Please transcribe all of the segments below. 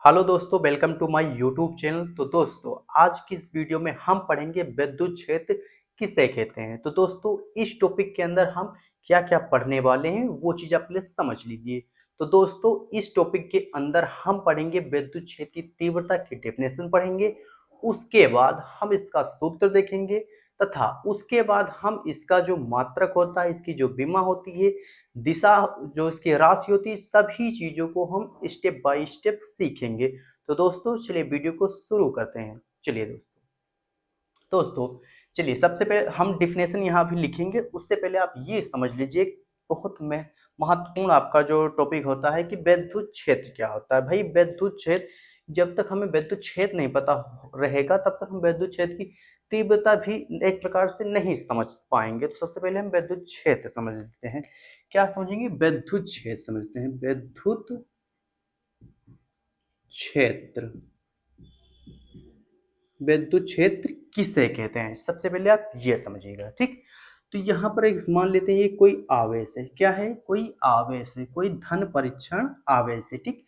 Hello दोस्तों, welcome to my YouTube channel. तो दोस्तों, आज की इस वीडियो में हम पढ़ेंगे विद्युत क्षेत्र किसे कहते हैं। तो दोस्तों, इस टॉपिक के अंदर हम क्या क्या पढ़ने वाले हैं वो चीज़ आप पहले समझ लीजिए। तो दोस्तों, इस टॉपिक के अंदर हम पढ़ेंगे विद्युत क्षेत्र की तीव्रता की डेफिनेशन पढ़ेंगे। उसके बाद हम इसका सूत्र देखेंगे तथा उसके बाद हम इसका जो मात्रक होता है, इसकी जो विमा होती है, दिशा जो इसकी राशि होती है, सभी चीज़ों को हम स्टेप बाय स्टेप सीखेंगे। तो दोस्तों, चलिए वीडियो को शुरू करते हैं। चलिए दोस्तों, चलिए सबसे पहले हम डिफिनेशन यहाँ भी लिखेंगे। उससे पहले आप ये समझ लीजिए, बहुत महत्वपूर्ण आपका जो टॉपिक होता है कि विद्युत क्षेत्र क्या होता है। भाई, विद्युत क्षेत्र, जब तक हमें विद्युत क्षेत्र नहीं पता रहेगा तब तक हम विद्युत क्षेत्र की तीव्रता भी एक प्रकार से नहीं समझ पाएंगे। तो सबसे पहले हम विद्युत क्षेत्र समझ लेते हैं। क्या समझेंगे? विद्युत क्षेत्र समझते हैं। विद्युत क्षेत्र, विद्युत क्षेत्र किसे कहते हैं, सबसे पहले आप ये समझिएगा। ठीक, तो यहाँ पर एक मान लेते हैं ये कोई आवेश है। क्या है? कोई आवेश है, कोई धन परीक्षण आवेश है। ठीक,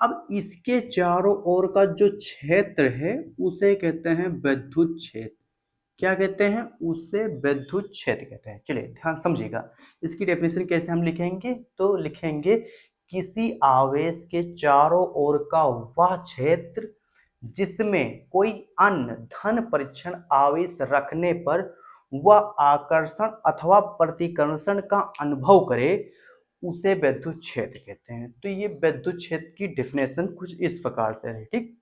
अब इसके चारों ओर का जो क्षेत्र है उसे कहते हैं विद्युत क्षेत्र। क्या कहते हैं? उसे विद्युत क्षेत्र कहते हैं। चलिए ध्यान समझिएगा, इसकी डेफिनेशन कैसे हम लिखेंगे? तो लिखेंगे किसी आवेश के चारों ओर का वह क्षेत्र जिसमें कोई अन्य धन परीक्षण आवेश रखने पर वह आकर्षण अथवा प्रतिकर्षण का अनुभव करे, उसे विद्युत क्षेत्र कहते हैं। तो ये विद्युत क्षेत्र की डेफिनेशन कुछ इस प्रकार से है। ठीक,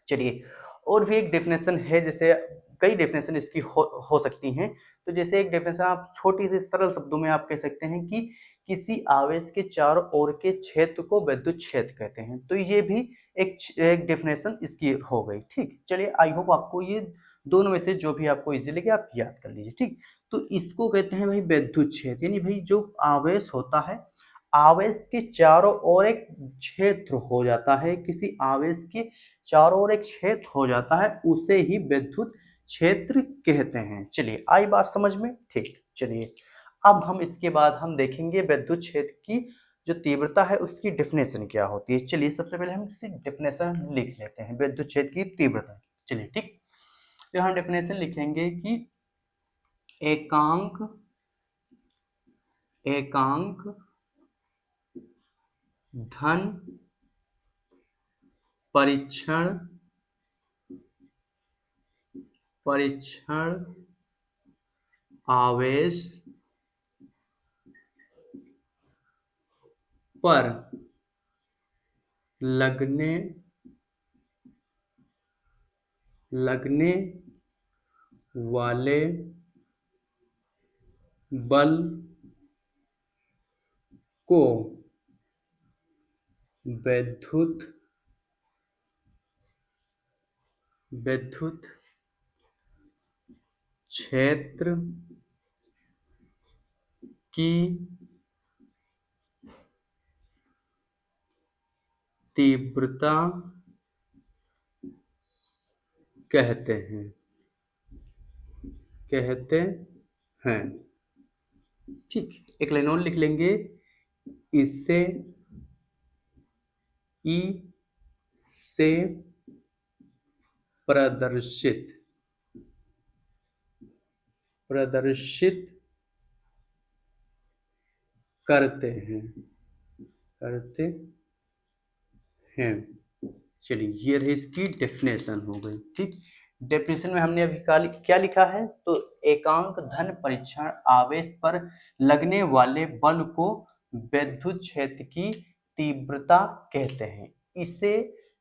चलिए और भी एक डेफिनेशन है, जैसे कई डेफिनेशन इसकी हो सकती हैं। तो जैसे एक डेफिनेशन आप छोटी सी सरल शब्दों में आप कह सकते हैं कि किसी आवेश के चारों ओर के क्षेत्र को विद्युत क्षेत्र कहते हैं। तो ये भी एक डेफिनेशन इसकी हो गई। ठीक, चलिए आई होप आपको ये दोनों में से जो भी आपको इजी लगे आप याद कर लीजिए। ठीक, तो इसको कहते हैं भाई विद्युत क्षेत्र, यानी भाई जो आवेश होता है, आवेश के चारों ओर एक क्षेत्र हो जाता है, किसी आवेश के चारों ओर एक क्षेत्र हो जाता है, उसे ही विद्युत क्षेत्र कहते हैं। चलिए आई बात समझ में? ठीक, चलिए अब हम इसके बाद हम देखेंगे विद्युत क्षेत्र की जो तीव्रता है उसकी डेफिनेशन क्या होती है। चलिए सबसे पहले हम इसकी डेफिनेशन लिख लेते हैं विद्युत क्षेत्र की तीव्रता। चलिए ठीक, तो हम डेफिनेशन लिखेंगे कि एकांक एकांक धन परीक्षण परीक्षण आवेश पर लगने लगने वाले बल को विद्युत विद्युत क्षेत्र की तीव्रता कहते हैं। ठीक, एक लाइन और लिख लेंगे, इससे ई से प्रदर्शित प्रदर्शित करते हैं। चलिए ये रही इसकी डेफिनेशन हो गई। ठीक, डेफिनेशन में हमने अभी क्या लिखा है? तो एकांक धन परीक्षण आवेश पर लगने वाले बल को विद्युत क्षेत्र की तीव्रता कहते हैं। इसे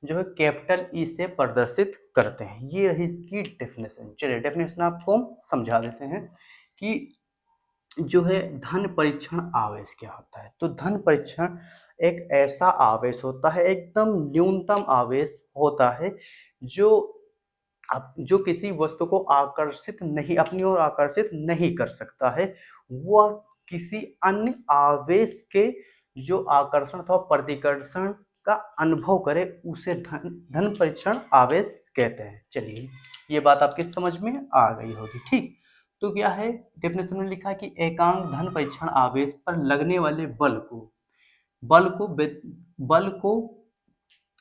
जो है कैपिटल ई से प्रदर्शित करते हैं। ये रही इसकी डेफिनेशन। चलिए डेफिनेशन आपको हम समझा देते हैं कि जो है धन परीक्षण आवेश क्या होता है। तो धन परीक्षण एक ऐसा आवेश होता है, एकदम न्यूनतम आवेश होता है, जो जो किसी वस्तु को आकर्षित नहीं, अपनी ओर आकर्षित नहीं कर सकता है। वह किसी अन्य आवेश के जो आकर्षण अथवा प्रतिकर्षण का अनुभव करे, उसे धन परीक्षण आवेश कहते हैं। चलिए ये बात आपकी समझ में आ गई होगी। ठीक, तो क्या है? डेफिनेशन में लिखा है कि एकांक धन परीक्षण आवेश पर लगने वाले बल को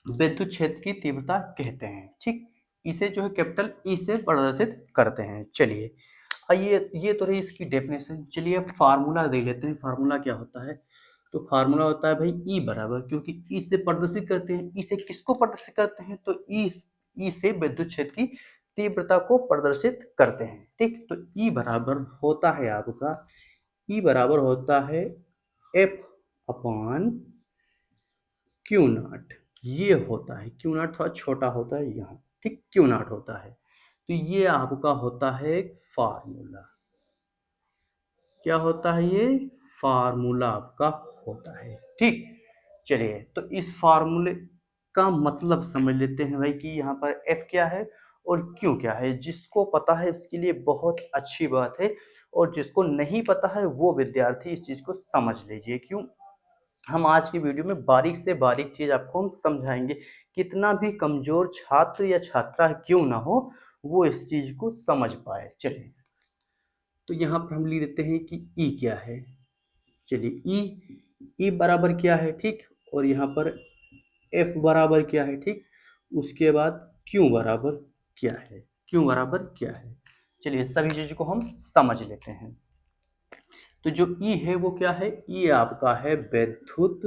विद्युत क्षेत्र की तीव्रता कहते हैं। ठीक, इसे जो है कैपिटल ई से प्रदर्शित करते हैं। चलिए आइए, ये तो रही इसकी डेफिनेशन। चलिए अब फार्मूला देख लेते हैं, फार्मूला क्या होता है। तो फार्मूला होता है भाई ई बराबर, क्योंकि ई से प्रदर्शित करते हैं, ई से किसको प्रदर्शित करते हैं, तो ई से विद्युत क्षेत्र की तीव्रता को प्रदर्शित करते हैं। ठीक, तो ई बराबर होता है आपका, ई बराबर होता है एफ अपॉन क्यू नॉट। ये होता है क्यू नॉट, थोड़ा छोटा होता है यहाँ, ठीक, क्यू नॉट होता है। तो ये आपका होता है फार्मूला। क्या होता है ये, फार्मूला आपका होता है। ठीक, चलिए तो इस फार्मूले का मतलब समझ लेते हैं भाई कि यहाँ पर एफ क्या है और क्यू क्या है। जिसको पता है उसके लिए बहुत अच्छी बात है, और जिसको नहीं पता है वो विद्यार्थी इस चीज को समझ लीजिए। क्यों, हम आज की वीडियो में बारीक से बारीक चीज आपको हम समझाएंगे। कितना भी कमजोर छात्र या छात्रा क्यों ना हो, वो इस चीज को समझ पाए। चलिए तो यहाँ पर हम लिख देते हैं कि ई क्या है। चलिए ई बराबर क्या है, ठीक, और यहाँ पर एफ बराबर क्या है, ठीक, उसके बाद क्यू बराबर क्या है, क्यू बराबर क्या है। चलिए सभी चीज को हम समझ लेते हैं। तो जो ई है वो क्या है, ई आपका है विद्युत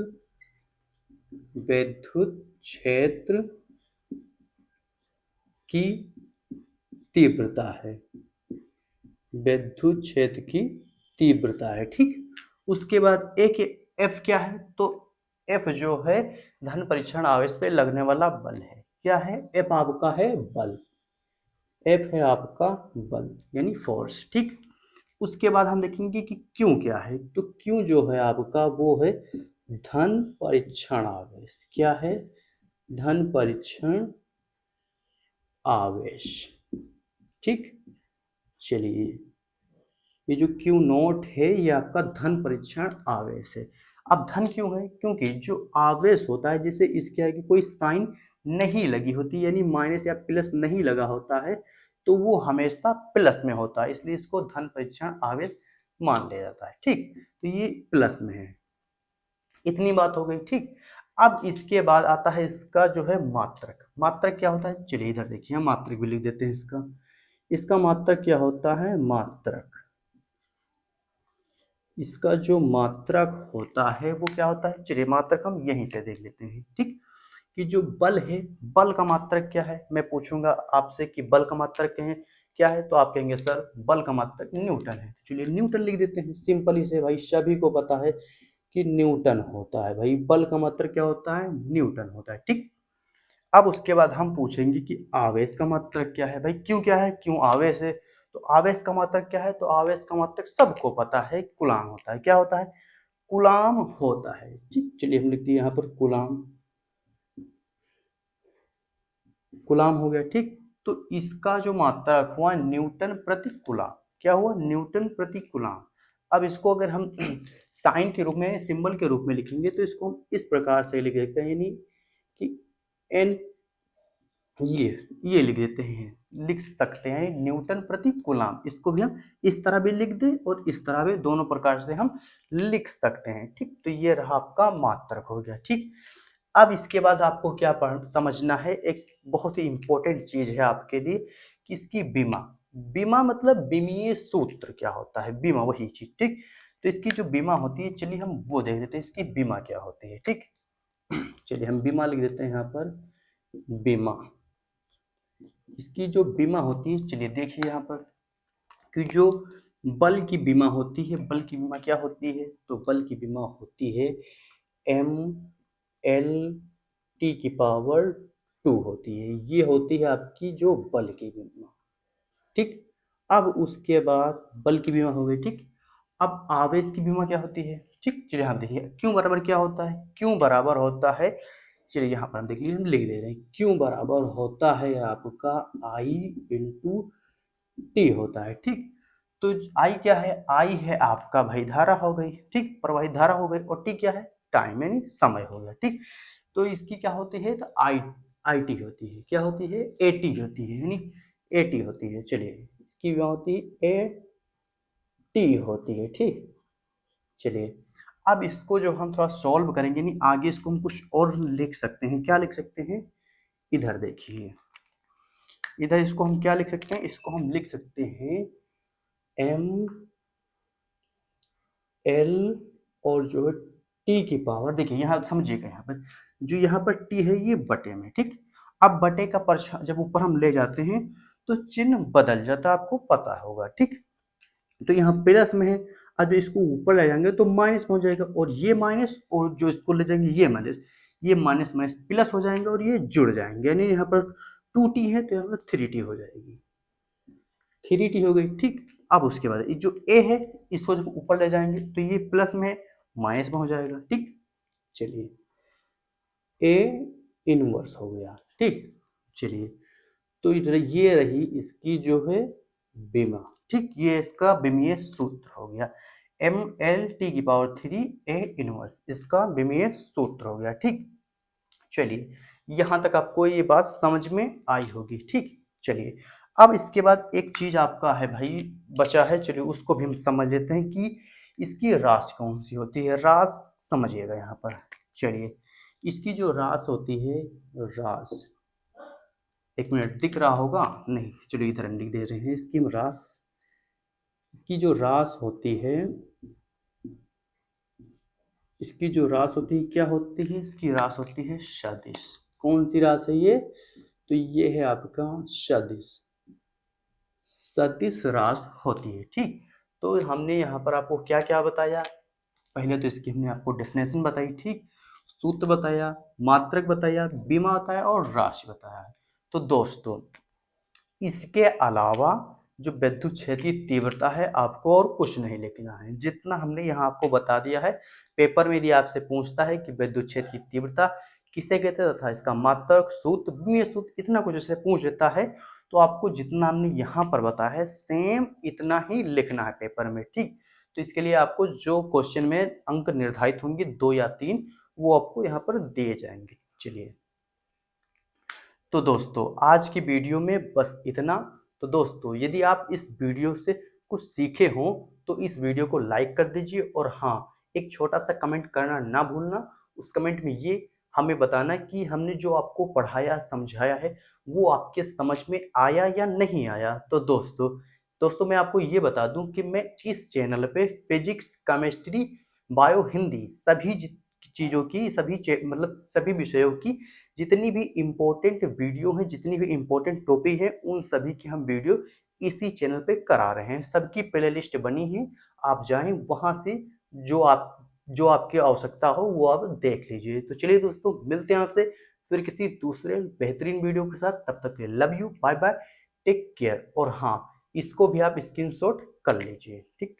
विद्युत क्षेत्र की तीव्रता है, विद्युत क्षेत्र की तीव्रता है। ठीक, उसके बाद एक एफ क्या है, तो एफ जो है धन परीक्षण आवेश पे लगने वाला बल है। क्या है, एफ आपका है बल, एफ है आपका बल यानी फोर्स। ठीक, उसके बाद हम देखेंगे कि क्यों क्या है। तो क्यों जो है आपका वो है धन परीक्षण आवेश। क्या है, धन परीक्षण आवेश। ठीक, चलिए ये जो क्यू नोट है ये आपका धन परीक्षण आवेश है। अब धन क्यों है, क्योंकि जो आवेश होता है जिसे इसके आगे कोई साइन नहीं लगी होती, यानी माइनस या प्लस नहीं लगा होता है, तो वो हमेशा प्लस में होता है, इसलिए इसको धन परीक्षण आवेश मान लिया जाता है। ठीक, तो ये प्लस में है। इतनी बात हो गई। ठीक, अब इसके बाद आता है इसका जो है मात्रक। मात्रक क्या होता है, चलिए इधर देखिए, हम मात्रक भी लिख देते हैं इसका। इसका मात्रक क्या होता है, मात्रक, इसका जो मात्रक होता है वो क्या होता है। चलिए मात्रक हम यहीं से देख लेते हैं। ठीक, कि जो बल है, बल का मात्रक क्या है। मैं पूछूंगा आपसे कि बल का मात्रक क्या है, तो आप कहेंगे सर बल का मात्रक न्यूटन है। चलिए न्यूटन लिख देते हैं, सिंपल से भाई, सभी को पता है कि न्यूटन होता है भाई, बल का मात्रक क्या होता है, न्यूटन होता है। ठीक, अब उसके बाद हम पूछेंगे कि आवेश का मात्रक क्या है। भाई क्यों क्या है, क्यों आवेश है, तो आवेश का मात्रक क्या है, तो आवेश का मात्रक सबको पता है, कूलाम होता है। क्या होता है, कूलाम होता है। ठीक, चलिए हम लिखते हैं यहाँ पर कूलाम, कूलाम हो गया। ठीक, तो इसका जो मात्रक हुआ न्यूटन प्रति कूलाम। क्या हुआ, न्यूटन प्रति कूलाम। अब इसको अगर हम साइन के रूप में, सिंबल के रूप में लिखेंगे तो इसको हम इस प्रकार से लिख देते हैं, यानी कि एन, ये लिख देते हैं, लिख सकते हैं न्यूटन प्रति कूलाम। इसको भी हम इस तरह भी लिख दें और इस तरह भी, दोनों प्रकार से हम लिख सकते हैं। ठीक, तो ये रहा आपका मात्रक हो गया। ठीक, अब इसके बाद आपको क्या समझना है, एक बहुत ही इंपॉर्टेंट चीज है आपके लिए कि इसकी बीमा। बीमा मतलब विमीय सूत्र क्या होता है, बीमा वही चीज। ठीक, तो इसकी जो बीमा होती है, चलिए हम वो देख देते हैं, इसकी बीमा क्या होती है। ठीक, चलिए हम बीमा लिख देते हैं यहाँ पर, बीमा, इसकी जो बीमा होती है, चलिए देखिए यहाँ पर कि जो बल की बीमा होती है, बल की बीमा क्या होती है, तो बल की बीमा होती है एम एल टी की पावर 2 होती है। ये होती है आपकी जो बल की बीमा। ठीक, अब उसके बाद बल की बीमा हो गई। ठीक, अब आवेश की बीमा क्या होती है। ठीक, चलिए हम देखिए क्यों बराबर क्या होता है, क्यों बराबर होता है, चलिए यहाँ पर हम देख लीजिए, हम लिख दे रहे हैं, क्यों बराबर होता है आपका आई इंटू टी होता है। ठीक, तो आई क्या है, आई है आपका भाई धारा हो गई, ठीक, प्रवाहित धारा हो गई, और टी क्या है, टाइम यानी समय हो गया। ठीक, तो इसकी क्या होती है, तो आई टी होती है, क्या होती है, ए टी होती है, यानी ए टी होती है। चलिए इसकी क्या होती है, ए टी होती है। ठीक, चलिए अब इसको जो हम थोड़ा सॉल्व करेंगे नहीं, आगे इसको हम कुछ और लिख सकते हैं। क्या लिख सकते हैं, इधर देखिए, इधर इसको हम क्या लिख सकते हैं, इसको हम लिख सकते हैं एम एल और जो है टी की पावर। देखिए यहाँ समझिएगा, यहाँ पर जो यहाँ पर टी है ये बटे में, ठीक। अब बटे का परछाई जब ऊपर हम ले जाते हैं तो चिन्ह बदल जाता है, आपको पता होगा, ठीक। तो यहाँ प्लस में है, अब इसको ऊपर ले जाएंगे तो माइनस में हो जाएगा, और ये माइनस और जो इसको ले जाएंगे ये माइनस माइनस प्लस हो जाएंगे और ये जुड़ जाएंगे, यानी यहाँ पर 2t है तो यहाँ पर 3t हो जाएगी, 3t हो गई, ठीक। अब उसके बाद ये जो a है इसको जब ऊपर ले जाएंगे तो ये प्लस में माइनस में हो जाएगा, ठीक। चलिए a इनवर्स हो गया, ठीक। चलिए तो इधर ये रही इसकी जो है बीमा, ठीक। ये इसका विमीय सूत्र हो गया, एम एल टी की पावर 3 ए इनवर्स, इसका विमीय सूत्र हो गया, ठीक। चलिए यहाँ तक आपको ये बात समझ में आई होगी, ठीक। चलिए अब इसके बाद एक चीज आपका है भाई बचा है, चलिए उसको भी हम समझ लेते हैं कि इसकी राशि कौन सी होती है। रास समझिएगा यहाँ पर, चलिए इसकी जो रास होती है, रास, एक मिनट दिख रहा होगा नहीं, चलिए इधर हम लिख दे रहे हैं इसकी रास। इसकी जो रास होती है, इसकी जो रास होती है क्या होती है, इसकी रास होती है सदिश। कौन सी रास है ये, तो ये है आपका सदिश, सदिश रास होती है, ठीक। तो हमने यहाँ पर आपको क्या क्या बताया, पहले तो इसकी हमने आपको डेफिनेशन बताई, ठीक। सूत्र बताया, मात्रक बताया, बीमा बताया और राशि बताया। तो दोस्तों इसके अलावा जो विद्युत क्षेत्र की तीव्रता है आपको और कुछ नहीं लिखना है, जितना हमने यहाँ आपको बता दिया है। पेपर में यदि आपसे पूछता है कि विद्युत क्षेत्र की तीव्रता किसे कहते हैं तथा इसका मात्रक, सूत्र, विमीय सूत्र, इतना कुछ ऐसे पूछ लेता है तो आपको जितना हमने यहाँ पर बताया है सेम इतना ही लिखना है पेपर में, ठीक। तो इसके लिए आपको जो क्वेश्चन में अंक निर्धारित होंगे 2 या 3 वो आपको यहाँ पर दिए जाएंगे। चलिए तो दोस्तों आज की वीडियो में बस इतना। तो दोस्तों यदि आप इस वीडियो से कुछ सीखे हों तो इस वीडियो को लाइक कर दीजिए, और हाँ एक छोटा सा कमेंट करना ना भूलना। उस कमेंट में ये हमें बताना कि हमने जो आपको पढ़ाया समझाया है वो आपके समझ में आया या नहीं आया। तो दोस्तों मैं आपको ये बता दूं कि मैं इस चैनल पे फिजिक्स, केमिस्ट्री, बायो, हिंदी सभी चीज़ों की मतलब सभी विषयों की जितनी भी इम्पोर्टेंट वीडियो हैं, जितनी भी इम्पोर्टेंट टॉपिक है, उन सभी की हम वीडियो इसी चैनल पे करा रहे हैं। सबकी प्लेलिस्ट बनी है, आप जाएं वहां से जो आपकी आवश्यकता हो वो आप देख लीजिए। तो चलिए दोस्तों मिलते हैं आपसे फिर किसी दूसरे बेहतरीन वीडियो के साथ, तब तक के लिए love you, bye bye, take care. और हाँ इसको भी आप स्क्रीनशॉट कर लीजिए, ठीक।